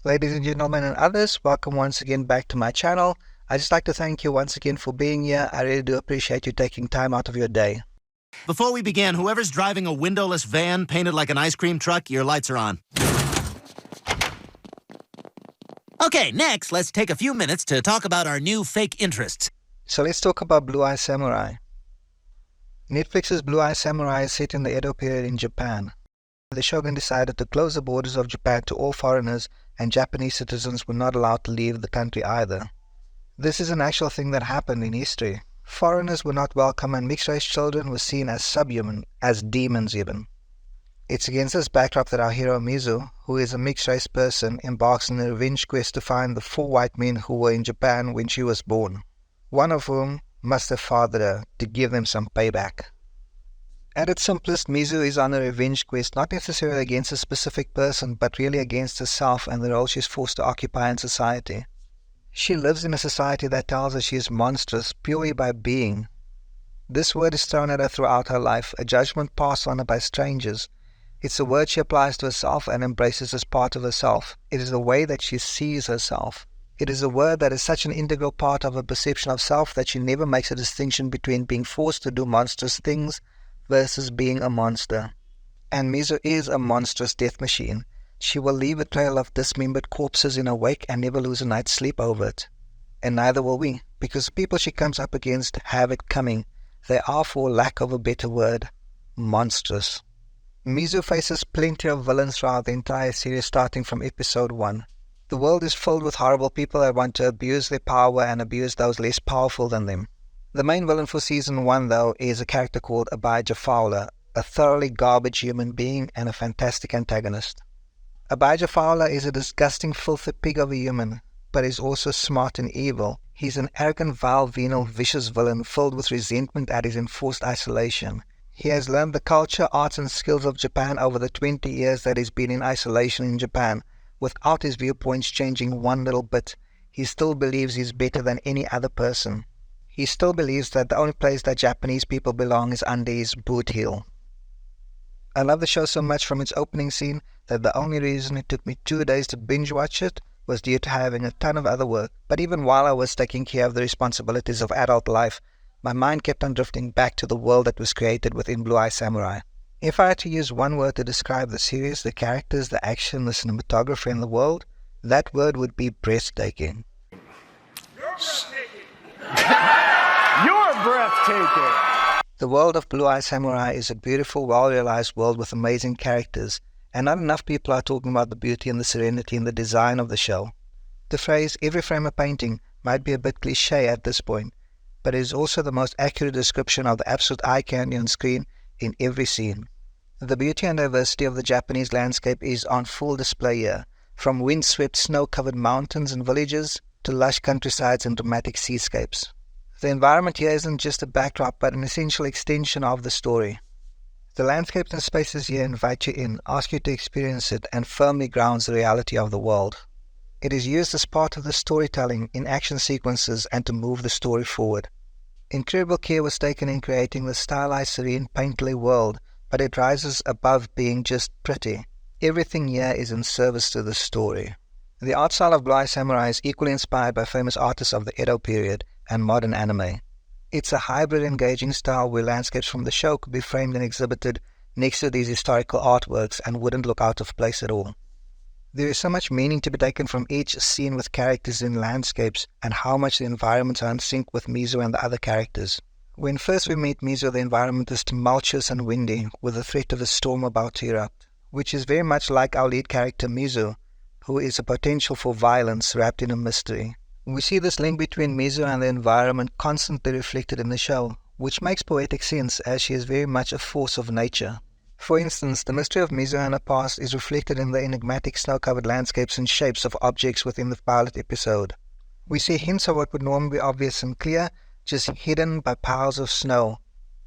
Ladies and gentlemen and others, welcome once again back to my channel. I'd just like to thank you once again for being here. I really do appreciate you taking time out of your day. Before we begin, whoever's driving a windowless van painted like an ice cream truck, your lights are on. Okay, next, let's take a few minutes to talk about our new fake interests. So let's talk about Blue Eye Samurai. Netflix's Blue Eye Samurai is set in the Edo period in Japan. The shogun decided to close the borders of Japan to all foreigners, and Japanese citizens were not allowed to leave the country either. This is an actual thing that happened in history. Foreigners were not welcome, and mixed-race children were seen as subhuman, as demons even. It's against this backdrop that our hero Mizu, who is a mixed-race person, embarks on a revenge quest to find the 4 white men who were in Japan when she was born, one of whom must have fathered her to give them some payback. At its simplest, Mizu is on a revenge quest, not necessarily against a specific person, but really against herself and the role she's forced to occupy in society. She lives in a society that tells her she is monstrous purely by being. This word is thrown at her throughout her life, a judgment passed on her by strangers. It's a word she applies to herself and embraces as part of herself. It is the way that she sees herself. It is a word that is such an integral part of her perception of self that she never makes a distinction between being forced to do monstrous things versus being a monster. And Mizu is a monstrous death machine. She will leave a trail of dismembered corpses in her wake and never lose a night's sleep over it. And neither will we, because the people she comes up against have it coming. They are, for lack of a better word, monstrous. Mizu faces plenty of villains throughout the entire series, starting from episode 1. The world is filled with horrible people that want to abuse their power and abuse those less powerful than them. The main villain for Season 1, though, is a character called Abijah Fowler, a thoroughly garbage human being and a fantastic antagonist. Abijah Fowler is a disgusting, filthy pig of a human, but is also smart and evil. He's an arrogant, vile, venal, vicious villain filled with resentment at his enforced isolation. He has learned the culture, arts and skills of Japan over the 20 years that he's been in isolation in Japan. Without his viewpoints changing one little bit, he still believes he's better than any other person. He still believes that the only place that Japanese people belong is under his boot heel. I love the show so much from its opening scene that the only reason it took me 2 days to binge watch it was due to having a ton of other work. But even while I was taking care of the responsibilities of adult life, my mind kept on drifting back to the world that was created within Blue Eye Samurai. If I had to use one word to describe the series, the characters, the action, the cinematography, and the world, that word would be breathtaking. You're breathtaking! The world of Blue Eye Samurai is a beautiful, well-realized world with amazing characters, and not enough people are talking about the beauty and the serenity in the design of the show. The phrase, every frame a painting, might be a bit cliché at this point, but it is also the most accurate description of the absolute eye candy on screen in every scene. The beauty and diversity of the Japanese landscape is on full display here, from wind-swept, snow-covered mountains and villages to lush countrysides and dramatic seascapes. The environment here isn't just a backdrop, but an essential extension of the story. The landscapes and spaces here invite you in, ask you to experience it, and firmly grounds the reality of the world. It is used as part of the storytelling in action sequences and to move the story forward. Incredible care was taken in creating the stylized, serene, painterly world, but it rises above being just pretty. Everything here is in service to the story. The art style of Blue Eye Samurai is equally inspired by famous artists of the Edo period and modern anime. It's a hybrid, engaging style where landscapes from the show could be framed and exhibited next to these historical artworks and wouldn't look out of place at all. There is so much meaning to be taken from each scene with characters in landscapes and how much the environments are in sync with Mizu and the other characters. When first we meet Mizu, the environment is tumultuous and windy, with the threat of a storm about to erupt, which is very much like our lead character Mizu, who is a potential for violence wrapped in a mystery. We see this link between Mizu and the environment constantly reflected in the show, which makes poetic sense as she is very much a force of nature. For instance, the mystery of Mizu and her past is reflected in the enigmatic snow-covered landscapes and shapes of objects within the pilot episode. We see hints of what would normally be obvious and clear, just hidden by piles of snow,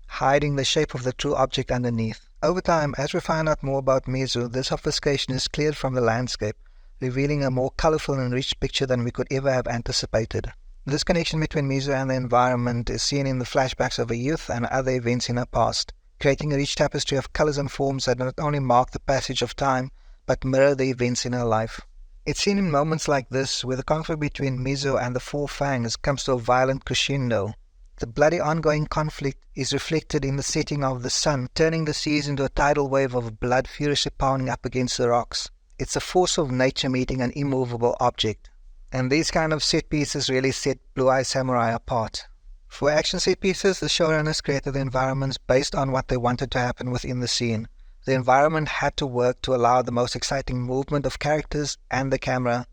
hiding the shape of the true object underneath. Over time, as we find out more about Mizu, this obfuscation is cleared from the landscape, revealing a more colorful and rich picture than we could ever have anticipated. This connection between Mizu and the environment is seen in the flashbacks of her youth and other events in her past, creating a rich tapestry of colors and forms that not only mark the passage of time, but mirror the events in her life. It's seen in moments like this where the conflict between Mizo and the Four Fangs comes to a violent crescendo. The bloody ongoing conflict is reflected in the setting of the sun, turning the seas into a tidal wave of blood furiously pounding up against the rocks. It's a force of nature meeting an immovable object. And these kind of set pieces really set Blue Eye Samurai apart. For action set pieces, the showrunners created the environments based on what they wanted to happen within the scene. The environment had to work to allow the most exciting movement of characters and the camera.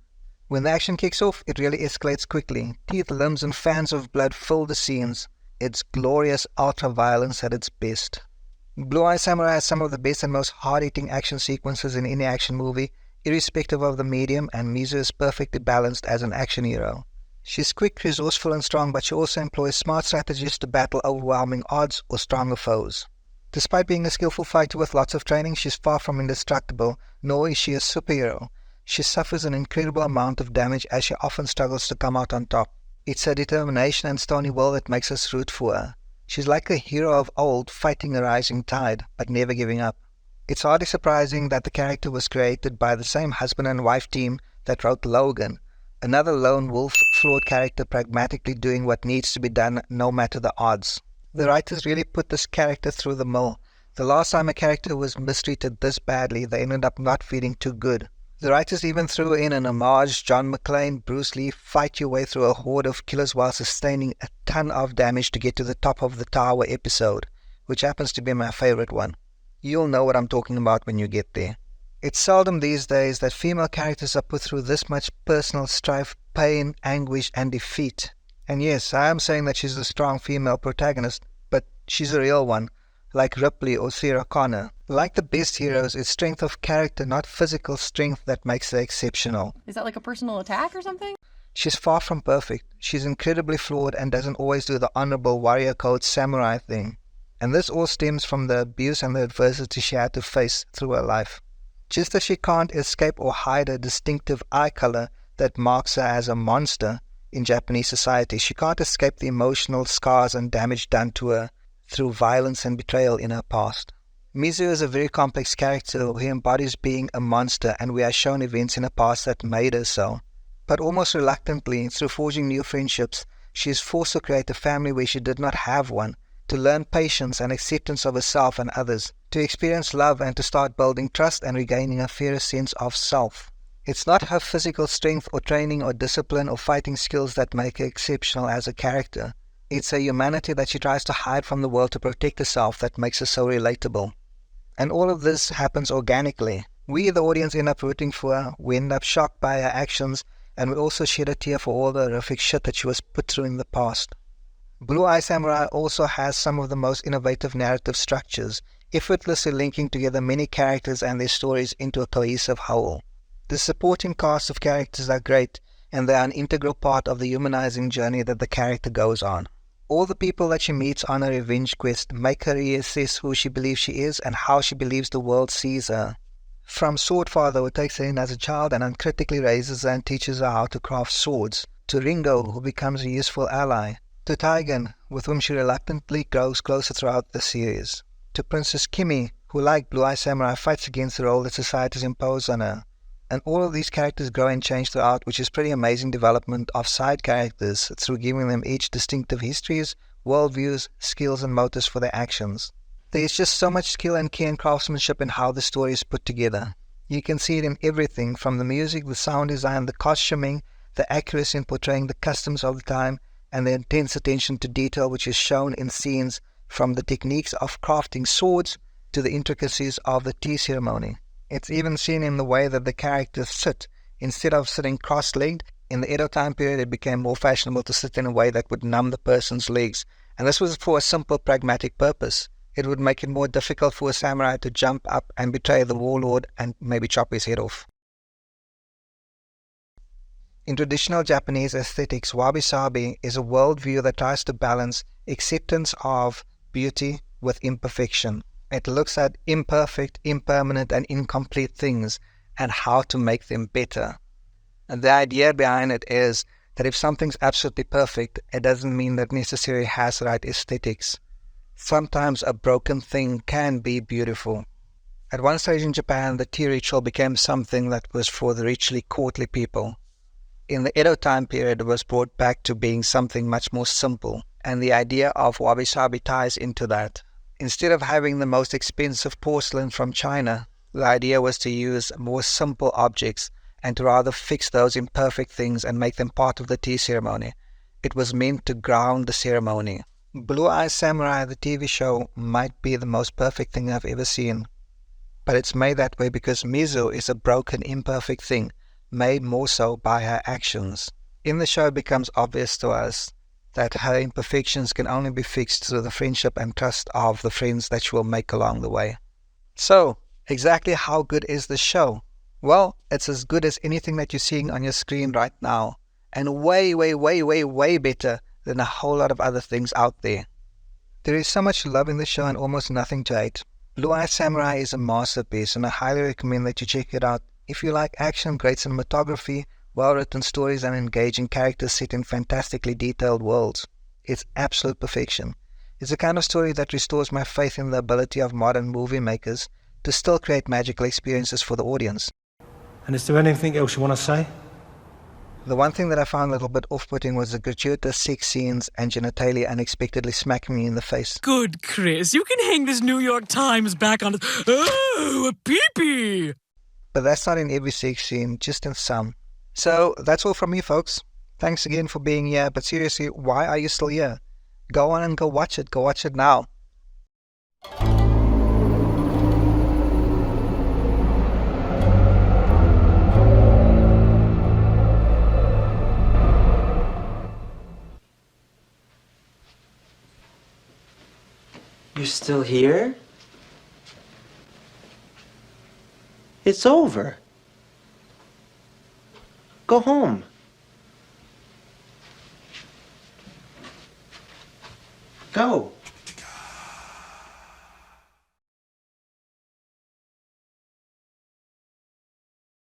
When the action kicks off, it really escalates quickly. Teeth, limbs, and fans of blood fill the scenes. It's glorious ultra-violence at its best. Blue Eye Samurai has some of the best and most hard-hitting action sequences in any action movie, irrespective of the medium, and Mizo is perfectly balanced as an action hero. She's quick, resourceful, and strong, but she also employs smart strategies to battle overwhelming odds or stronger foes. Despite being a skillful fighter with lots of training, she's far from indestructible, nor is she a superhero. She suffers an incredible amount of damage as she often struggles to come out on top. It's her determination and stony will that makes us root for her. She's like a hero of old, fighting a rising tide, but never giving up. It's hardly surprising that the character was created by the same husband and wife team that wrote Logan, another lone wolf, flawed character pragmatically doing what needs to be done no matter the odds. The writers really put this character through the mill. The last time a character was mistreated this badly, they ended up not feeling too good. The writers even threw in an homage John McClane, Bruce Lee, fight your way through a horde of killers while sustaining a ton of damage to get to the top of the tower episode, which happens to be my favorite one. You'll know what I'm talking about when you get there. It's seldom these days that female characters are put through this much personal strife, pain, anguish, and defeat. And yes, I am saying that she's a strong female protagonist, but she's a real one, like Ripley or Sarah Connor. Like the best heroes, it's strength of character, not physical strength, that makes her exceptional. Is that like a personal attack or something? She's far from perfect. She's incredibly flawed and doesn't always do the honorable warrior code samurai thing. And this all stems from the abuse and the adversity she had to face through her life. Just as she can't escape or hide a distinctive eye color that marks her as a monster in Japanese society, she can't escape the emotional scars and damage done to her through violence and betrayal in her past. Mizo is a very complex character who embodies being a monster, and we are shown events in her past that made her so. But almost reluctantly, through forging new friendships, she is forced to create a family where she did not have one, to learn patience and acceptance of herself and others, to experience love and to start building trust and regaining a fairer sense of self. It's not her physical strength or training or discipline or fighting skills that make her exceptional as a character. It's her humanity that she tries to hide from the world to protect herself that makes her so relatable. And all of this happens organically. We, the audience, end up rooting for her, we end up shocked by her actions, and we also shed a tear for all the horrific shit that she was put through in the past. Blue Eye Samurai also has some of the most innovative narrative structures, effortlessly linking together many characters and their stories into a cohesive whole. The supporting cast of characters are great, and they are an integral part of the humanizing journey that the character goes on. All the people that she meets on her revenge quest make her reassess who she believes she is and how she believes the world sees her. From Swordfather, who takes her in as a child and uncritically raises her and teaches her how to craft swords, to Ringo, who becomes a useful ally, to Taigen, with whom she reluctantly grows closer throughout the series, to Princess Kimi, who, like Blue Eye Samurai, fights against the role that society has imposed on her. And all of these characters grow and change throughout, which is pretty amazing development of side characters through giving them each distinctive histories, worldviews, skills, and motives for their actions. There is just so much skill and care and craftsmanship in how the story is put together. You can see it in everything, from the music, the sound design, the costuming, the accuracy in portraying the customs of the time, and the intense attention to detail which is shown in scenes, from the techniques of crafting swords to the intricacies of the tea ceremony. It's even seen in the way that the characters sit. Instead of sitting cross-legged, in the Edo time period it became more fashionable to sit in a way that would numb the person's legs, and this was for a simple pragmatic purpose. It would make it more difficult for a samurai to jump up and betray the warlord and maybe chop his head off. In traditional Japanese aesthetics, wabi-sabi is a worldview that tries to balance acceptance of beauty with imperfection. It looks at imperfect, impermanent, and incomplete things and how to make them better. And the idea behind it is that if something's absolutely perfect, it doesn't mean that necessarily has the right aesthetics. Sometimes a broken thing can be beautiful. At one stage in Japan, the tea ritual became something that was for the richly courtly people. In the Edo time period, it was brought back to being something much more simple, and the idea of wabi-sabi ties into that. Instead of having the most expensive porcelain from China, the idea was to use more simple objects and to rather fix those imperfect things and make them part of the tea ceremony. It was meant to ground the ceremony. Blue Eye Samurai, the TV show, might be the most perfect thing I've ever seen. But it's made that way because Mizu is a broken, imperfect thing, made more so by her actions. In the show, it becomes obvious to us that her imperfections can only be fixed through the friendship and trust of the friends that she will make along the way. So, exactly how good is the show? Well, it's as good as anything that you're seeing on your screen right now, and way, way, way, way, way better than a whole lot of other things out there. There is so much love in the show and almost nothing to hate. Blue Eye Samurai is a masterpiece, and I highly recommend that you check it out if you like action, great cinematography, well-written stories, and engaging characters set in fantastically detailed worlds. It's absolute perfection. It's the kind of story that restores my faith in the ability of modern movie makers to still create magical experiences for the audience. And is there anything else you want to say? The one thing that I found a little bit off-putting was the gratuitous sex scenes and genitalia unexpectedly smacking me in the face. Good, Chris. You can hang this New York Times back on... Oh, a pee-pee! But that's not in every sex scene, just in some. So, that's all from me, folks. Thanks again for being here, but seriously, why are you still here? Go on and go watch it. Go watch it now. You're still here? It's over. Go home. Go.